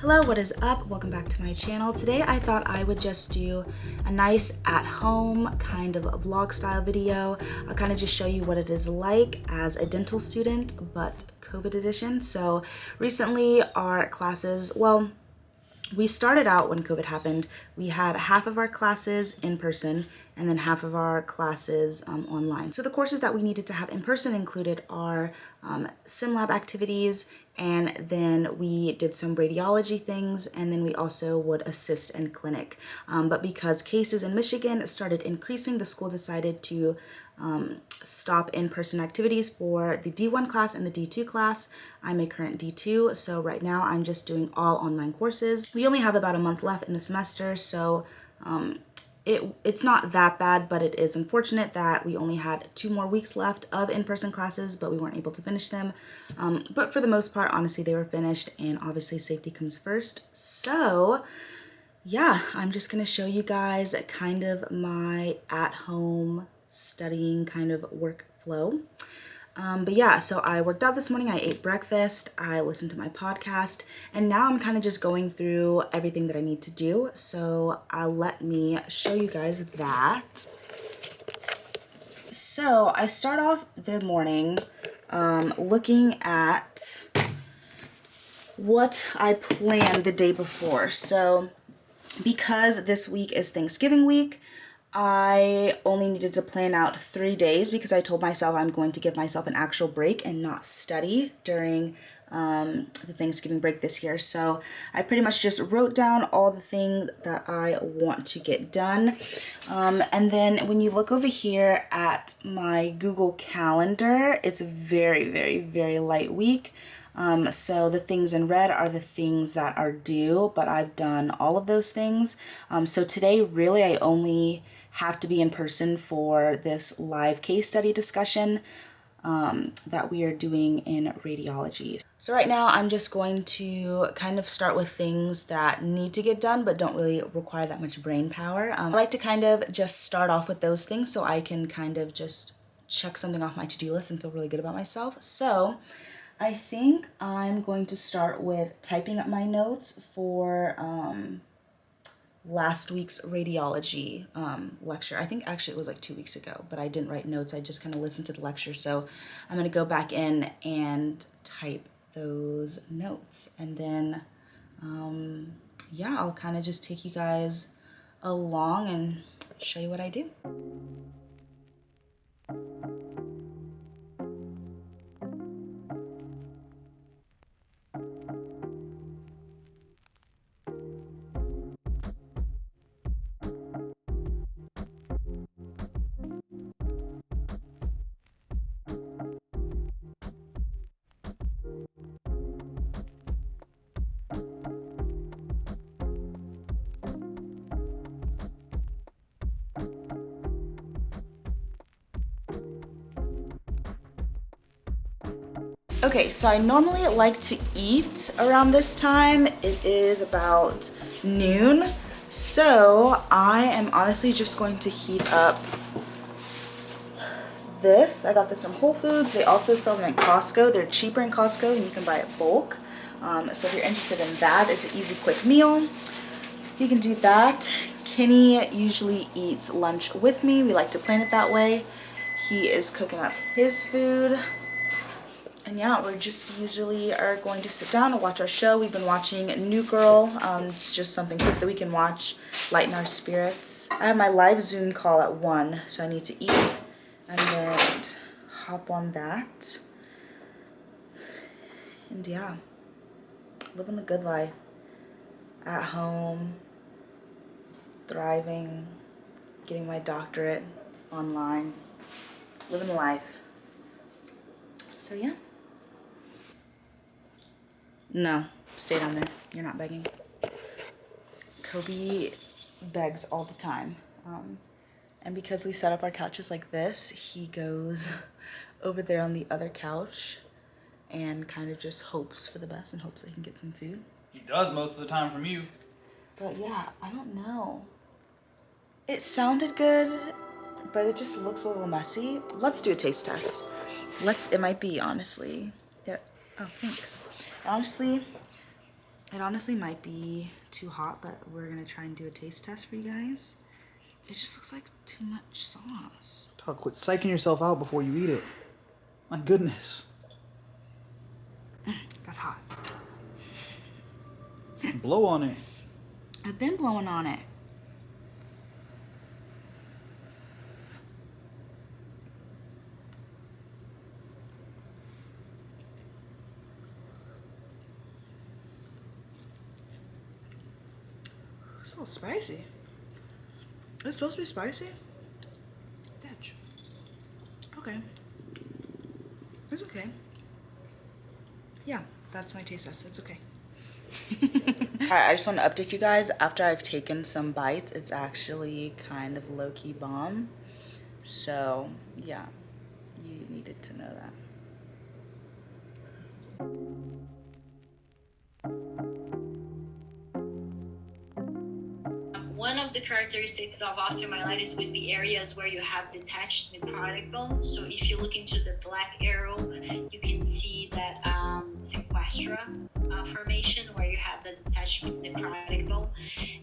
Hello, what is up? Welcome back to my channel. Today I thought I would just do a nice at-home kind of a vlog style video. I'll kind of just show you what it is like as a dental student, but COVID edition. So recently our classes, well, we started out when COVID happened. We had half of our classes in person and then half of our classes online. So the courses that we needed to have in person included our sim lab activities, and then we did some radiology things, and then we also would assist in clinic. But because cases in Michigan started increasing, the school decided to stop in-person activities for the D1 class and the D2 class. I'm a current D2, so right now I'm just doing all online courses. We only have about a month left in the semester, so it's not that bad, but it is unfortunate that we only had 2 more weeks left of in-person classes, but we weren't able to finish them. But for the most part, honestly, they were finished, and obviously safety comes first. So yeah, I'm just gonna show you guys kind of my at-home studying kind of workflow. But yeah, so I worked out this morning, I ate breakfast, I listened to my podcast, and now I'm kind of just going through everything that I need to do. So let me show you guys that. So I start off the morning looking at what I planned the day before. So because this week is Thanksgiving week, I only needed to plan out 3 days because I told myself I'm going to give myself an actual break and not study during the Thanksgiving break this year. So I pretty much just wrote down all the things that I want to get done. And then when you look over here at my Google Calendar, it's a very, very, very light week. So the things in red are the things that are due, but I've done all of those things. So today, really, I only have to be in person for this live case study discussion that we are doing in radiology. So right now, I'm just going to kind of start with things that need to get done, but don't really require that much brain power. I like to kind of just start off with those things so I can kind of just check something off my to-do list and feel really good about myself. So I think I'm going to start with typing up my notes for last week's radiology lecture. I think actually it was like 2 weeks ago, but I didn't write notes. I just kind of listened to the lecture. So I'm going to go back in and type those notes. And then, yeah, I'll kind of just take you guys along and show you what I do. Okay, so I normally like to eat around this time. It is about noon. So I am honestly just going to heat up this. I got this from Whole Foods. They also sell them at Costco. They're cheaper in Costco and you can buy it bulk. So if you're interested in that, it's an easy, quick meal. You can do that. Kenny usually eats lunch with me. We like to plan it that way. He is cooking up his food. And yeah, we're just usually are going to sit down and watch our show. We've been watching New Girl. It's just something quick that we can watch, lighten our spirits. I have my live Zoom call at 1, so I need to eat and then hop on that. And yeah, living the good life. At home, thriving, getting my doctorate online, living life. So yeah. No, stay down there. You're not begging. Kobe begs all the time. And because we set up our couches like this, he goes over there on the other couch and kind of just hopes for the best and hopes that he can get some food. He does most of the time from you. But yeah, I don't know. It sounded good, but it just looks a little messy. Let's do a taste test. It might be, honestly. Yeah. Oh, thanks. Honestly, It honestly might be too hot, but we're gonna try and do a taste test for you guys. It just looks like too much sauce. Talk, quit psyching yourself out before you eat it. My goodness. That's hot. Blow on it. I've been blowing on it. It's a little spicy. It's supposed to be spicy? Fetch. Okay. It's okay. Yeah, that's my taste test. It's okay. Alright, I just want to update you guys. After I've taken some bites, it's actually kind of low-key bomb. So, yeah, you needed to know that. One of the characteristics of osteomyelitis would be areas where you have detached necrotic bone. So if you look into the black arrow, you can see that sequestra formation where you have the detached necrotic bone.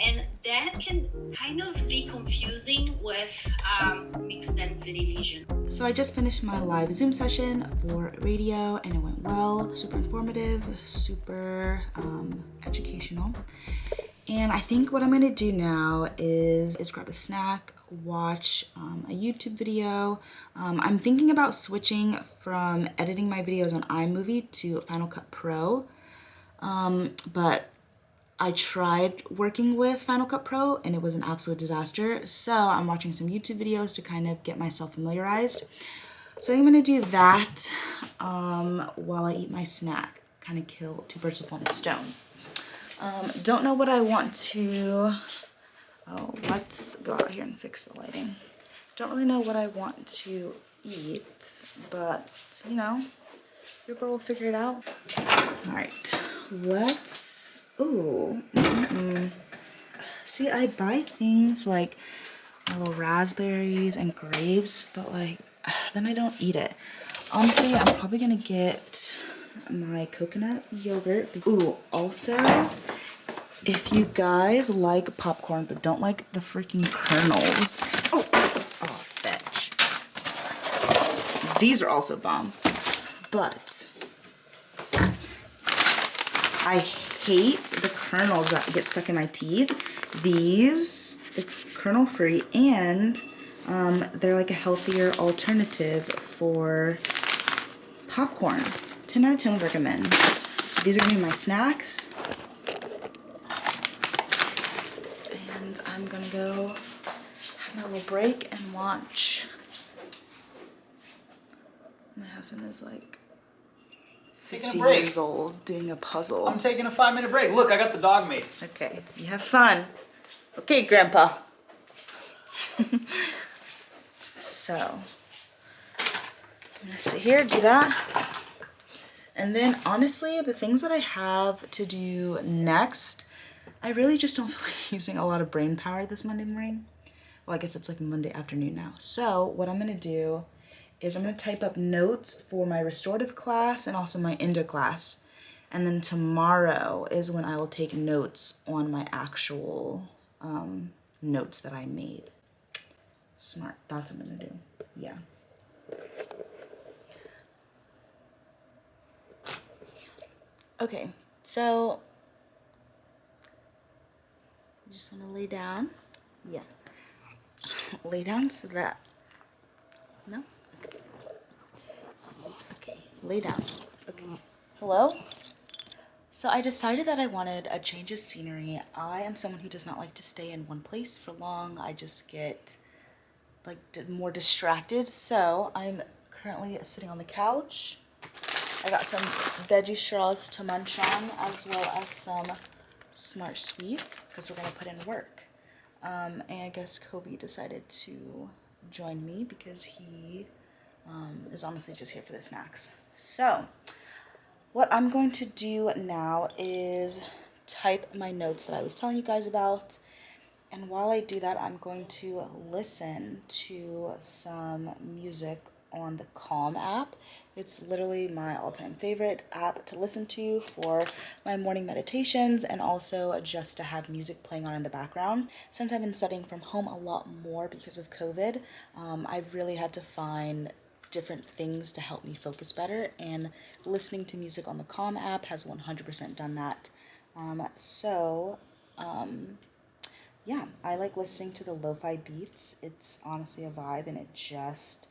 And that can kind of be confusing with mixed density lesion. So I just finished my live Zoom session for radio and it went well. Super informative, super educational. And I think what I'm gonna do now is grab a snack, watch a YouTube video. I'm thinking about switching from editing my videos on iMovie to Final Cut Pro. But I tried working with Final Cut Pro and it was an absolute disaster. So I'm watching some YouTube videos to kind of get myself familiarized. So I think I'm gonna do that while I eat my snack. Kind of kill two birds with one stone. Don't know what I want to, let's go out here and fix the lighting. Don't really know what I want to eat, but you know, your girl will figure it out. All right, let's, see, I buy things like little raspberries and grapes, but like, then I don't eat it. Honestly, I'm probably gonna get my coconut yogurt. Ooh, also, if you guys like popcorn but don't like the freaking kernels, fetch. These are also bomb, but I hate the kernels that get stuck in my teeth. These, it's kernel free and they're like a healthier alternative for popcorn. 10 out of 10 would recommend. So these are gonna be my snacks. And I'm gonna go have my little break and watch. My husband is like 50 years old doing a puzzle. I'm taking a 5-minute break. Look, I got the dog made. Okay, you have fun. Okay, Grandpa. So, I'm gonna sit here, do that. And then honestly, the things that I have to do next, I really just don't feel like using a lot of brain power this Monday morning. Well, I guess it's like Monday afternoon now. So what I'm gonna do is I'm gonna type up notes for my restorative class and also my endo class. And then tomorrow is when I will take notes on my actual notes that I made. Smart, that's what I'm gonna do, yeah. Okay, so you just want to lay down. Yeah. Lay down so that. No? Okay. Okay, lay down. Okay. Hello? So I decided that I wanted a change of scenery. I am someone who does not like to stay in one place for long. I just get like more distracted. So I'm currently sitting on the couch. I got some veggie straws to munch on, as well as some Smart Sweets, because we're going to put in work. And I guess Kobe decided to join me because he is honestly just here for the snacks. So, what I'm going to do now is type my notes that I was telling you guys about. And while I do that, I'm going to listen to some music on the Calm app. It's literally my all-time favorite app to listen to for my morning meditations and also just to have music playing on in the background. Since I've been studying from home a lot more because of COVID, I've really had to find different things to help me focus better, and listening to music on the Calm app has 100% done that. Yeah, I like listening to the lo-fi beats. It's honestly a vibe, and it just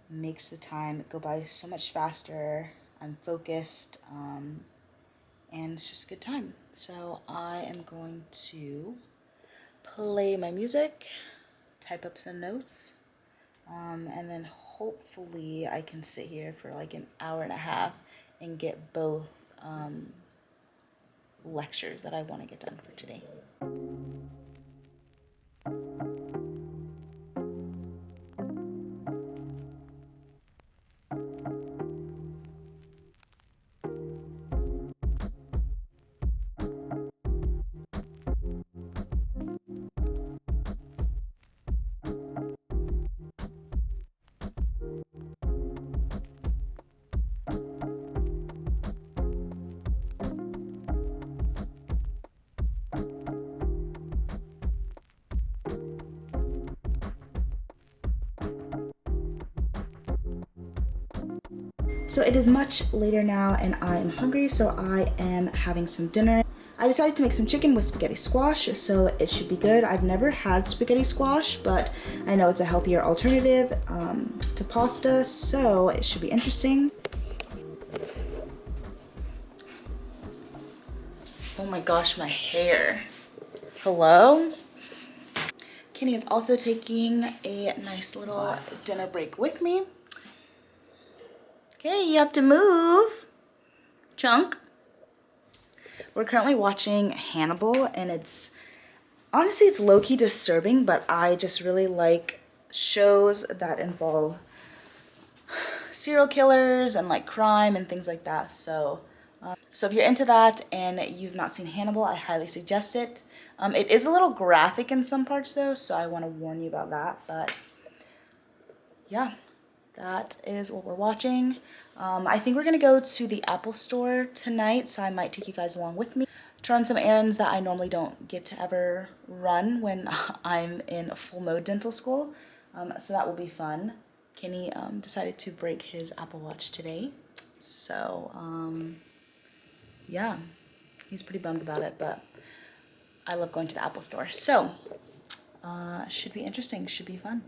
makes the time go by so much faster. I'm focused, and it's just a good time. So I am going to play my music, type up some notes, and then hopefully I can sit here for like an hour and a half and get both lectures that I want to get done for today. So it is much later now and I am hungry, so I am having some dinner. I decided to make some chicken with spaghetti squash, so it should be good. I've never had spaghetti squash, but I know it's a healthier alternative to pasta, so it should be interesting. Oh my gosh, my hair. Hello? Kenny is also taking a nice little dinner break with me. Okay, you have to move, chunk. We're currently watching Hannibal, and honestly, it's low-key disturbing, but I just really like shows that involve serial killers and like crime and things like that. So if you're into that and you've not seen Hannibal, I highly suggest it. It is a little graphic in some parts though, so I want to warn you about that. But yeah, that is what we're watching. I think we're gonna go to the Apple store tonight, so I might take you guys along with me to run some errands that I normally don't get to ever run when I'm in full mode dental school. So that will be fun. Kenny decided to break his Apple Watch today, so yeah, he's pretty bummed about it, but I love going to the Apple store. So should be interesting, should be fun.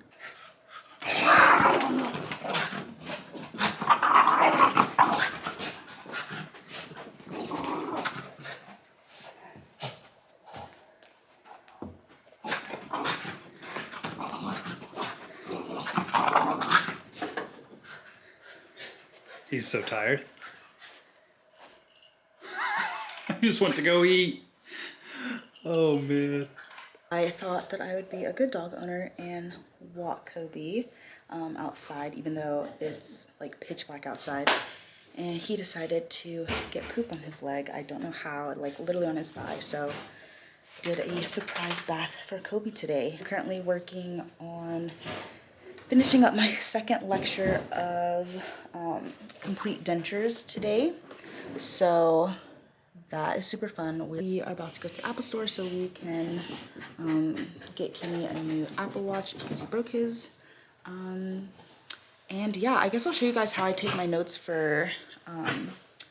He's so tired. I just want to go eat. Oh man. I thought that I would be a good dog owner and walk Kobe outside, even though it's like pitch black outside. And he decided to get poop on his leg. I don't know how, like literally on his thigh. So did a surprise bath for Kobe today. I'm currently working on finishing up my second lecture of complete dentures today. So that is super fun. We are about to go to the Apple store so we can get Kenny a new Apple Watch because he broke his. And yeah, I guess I'll show you guys how I take my notes for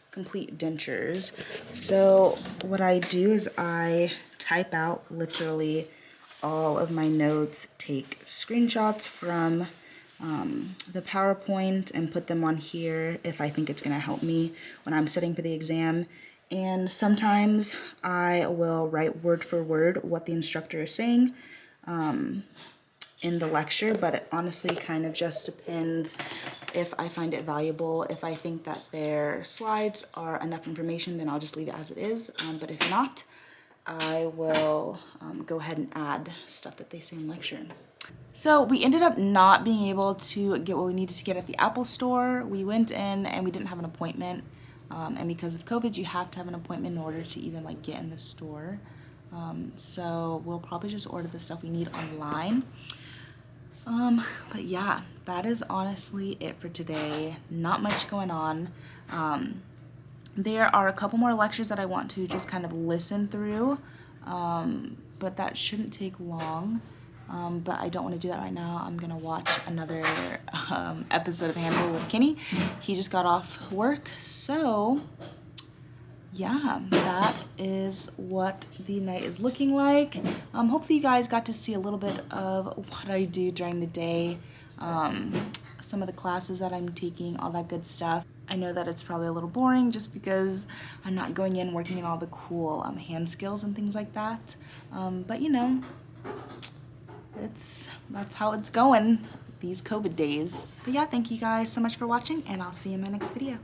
complete dentures. So what I do is I type out literally all of my notes, take screenshots from the PowerPoint and put them on here if I think it's gonna help me when I'm studying for the exam. And sometimes I will write word for word what the instructor is saying in the lecture, but it honestly kind of just depends if I find it valuable. If I think that their slides are enough information, then I'll just leave it as it is. But if not, I will go ahead and add stuff that they say in lecture. So we ended up not being able to get what we needed to get at the Apple store. We went in and we didn't have an appointment. And because of COVID, you have to have an appointment in order to even like get in the store. So we'll probably just order the stuff we need online. But yeah, that is honestly it for today. Not much going on. There are a couple more lectures that I want to just kind of listen through, but that shouldn't take long. But I don't want to do that right now. I'm gonna watch another episode of Hannibal with Kenny. He just got off work, so yeah, that is what the night is looking like. Hopefully you guys got to see a little bit of what I do during the day, some of the classes that I'm taking, all that good stuff. I know that it's probably a little boring just because I'm not going in working on all the cool hand skills and things like that. But you know, that's how it's going these COVID days. But yeah, thank you guys so much for watching, and I'll see you in my next video.